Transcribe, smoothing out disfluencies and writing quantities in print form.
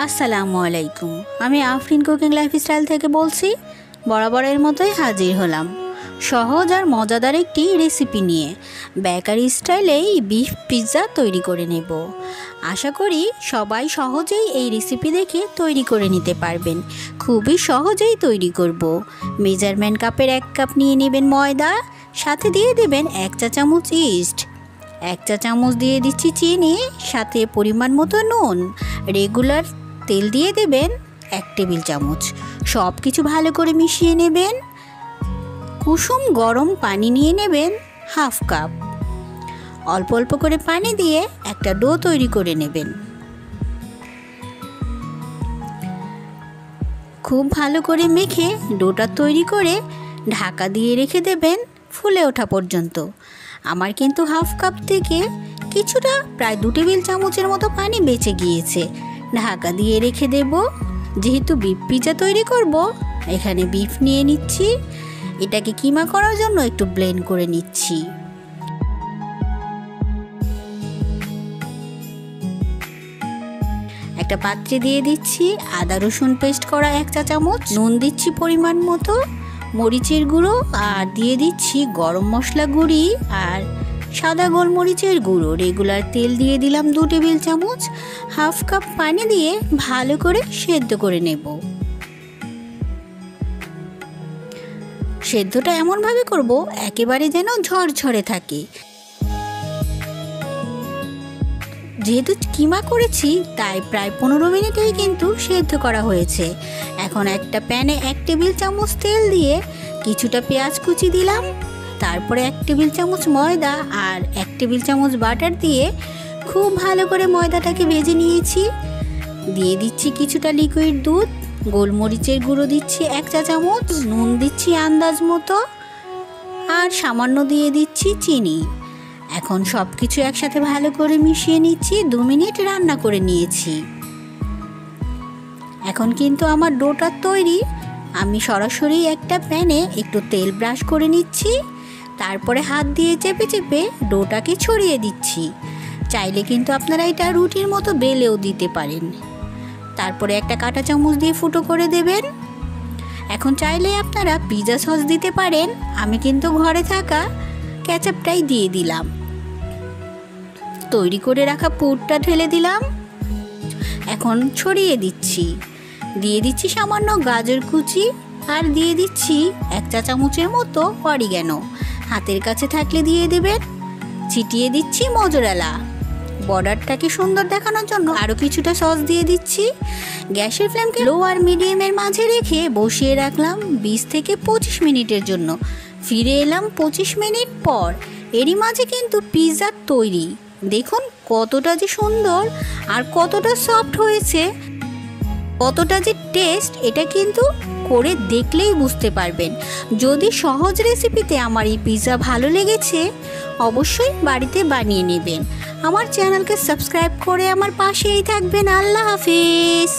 আসসালামু আলাইকুম। আমি আফরিন কুকিং লাইফস্টাইল থেকে বলছি। বরাবরের মতোই হাজির হলাম সহজ আর মজাদার একটি রেসিপি নিয়ে। বেকারি স্টাইলেই বিফ পিৎজা তৈরি করে নেব। আশা করি সবাই সহজেই এই রেসিপি দেখে তৈরি করে নিতে পারবেন। খুবই সহজেই তৈরি করব। মেজারমেন্ট কাপের 1 কাপ নিয়ে নেবেন ময়দা, সাথে দিয়ে দেবেন 1 চা চামচ ইস্ট, 1 চা চামচ দিয়ে দিচ্ছি চিনি, সাথে পরিমাণ মতো নুন, রেগুলার তেল দিয়ে দেবেন 1 টেবিল চামচ। সব কিছু ভালো করে মিশিয়ে নেবেন। কুসুম গরম পানি নিয়ে নেবেন হাফ কাপ। অল্প অল্প করে পানি দিয়ে একটা ডো তৈরি করে নেবেন। খুব ভালো করে মেখে ডোটা তৈরি করে ঢাকা দিয়ে রেখে দেবেন ফুলে ওঠা পর্যন্ত। আমার কিন্তু হাফ কাপ থেকে কিছুটা প্রায় 2 টেবিল চামচের মতো পানি বেঁচে গিয়েছে। ঢাকা দিয়ে রেখে দেব। যেহেতু বিফ পিৎজা তৈরি করব, এখানে বিফ নিয়ে নিচ্ছি। এটাকে কিমা করার জন্য একটু ব্লেন্ড করে নিচ্ছি। একটা পাত্রে দিয়ে দিচ্ছি আদা রসুন পেস্ট করা 1 চা চামচ, নুন দিচ্ছি পরিমাণ মতো, মরিচের গুঁড়ো, আর দিয়ে দিচ্ছি গরম মশলা গুঁড়ি আর সাদা গোলমরিচের গুঁড়ো। রেগুলার তেল দিয়ে দিলাম 2 টেবিল চামচ। হাফ কাপ পানি দিয়ে ভালো করে সেদ্ধ করে নেব। সেদ্ধটা এমনভাবে করব একেবারে যেন ঝরঝরে থাকে। যেহেতু কিমা করেছি তাই প্রায় 15 মিনিটেই কিন্তু সেদ্ধ করা হয়েছে। এখন একটা প্যানে 1 টেবিল চামচ তেল দিয়ে কিছুটা পেঁয়াজ কুচি দিলাম, তারপরে 1 টেবিল চামচ ময়দা আর 1 টেবিল চামচ বাটার দিয়ে খুব ভালো করে ময়দাটাকে ভেজে নিয়েছি। দিয়ে দিচ্ছি কিছুটা লিকুইড দুধ, গোলমরিচের গুঁড়ো দিচ্ছি 1 চা চামচ, নুন দিচ্ছি আন্দাজ মতো, আর সামান্য দিয়ে দিচ্ছি চিনি। এখন সব কিছু একসাথে ভালো করে মিশিয়ে নিচ্ছি। 2 মিনিট রান্না করে নিয়েছি। এখন কিন্তু আমার ডোটা তৈরি। আমি সরাসরি একটা প্যানে একটু তেল ব্রাশ করে নিচ্ছি, তারপরে হাত দিয়ে চেপে চেপে ডোটাকে ছড়িয়ে দিচ্ছি। চাইলে কিন্তু আপনারা এটা রুটির মতো বেলেও দিতে পারেন। তারপরে একটা কাঁটা চামচ দিয়ে ফুটো করে দেবেন। এখন চাইলে আপনারা পিৎজা সস দিতে পারেন। আমি কিন্তু ঘরে থাকা কেচাপটাই দিয়ে দিলাম। তৈরি করে রাখা পুরটা ঢেলে দিলাম। এখন ছড়িয়ে দিচ্ছি। দিয়ে দিচ্ছি সামান্য গাজর কুচি, আর দিয়ে দিচ্ছি 1 চা চামচের মতো অরিগ্যানো। হাতের কাছে থাকলে দিয়ে দেবেন। ছিটিয়ে দিচ্ছি মোজরেলা। বর্ডারটাকে সুন্দর দেখানোর জন্য আরও কিছুটা সস দিয়ে দিচ্ছি। গ্যাসের ফ্লেমকে লো আর মিডিয়ামের মাঝে রেখে বসিয়ে রাখলাম 20 থেকে 25 মিনিটের জন্য। ফিরে এলাম 25 মিনিট পর। এরই মাঝে কিন্তু পিৎজা তৈরি। দেখুন কতটা যে সুন্দর আর কতটা সফট হয়েছে, কতটা যে টেস্ট, এটা কিন্তু করে দেখলেই বুঝতে পারবেন। যদি সহজ রেসিপিতে আমার এই পিৎজা ভালো লেগেছে, অবশ্যই বাড়িতে বানিয়ে নেবেন। আমার চ্যানেলকে সাবস্ক্রাইব করে আমার পাশেই থাকবেন। আল্লাহ হাফেজ।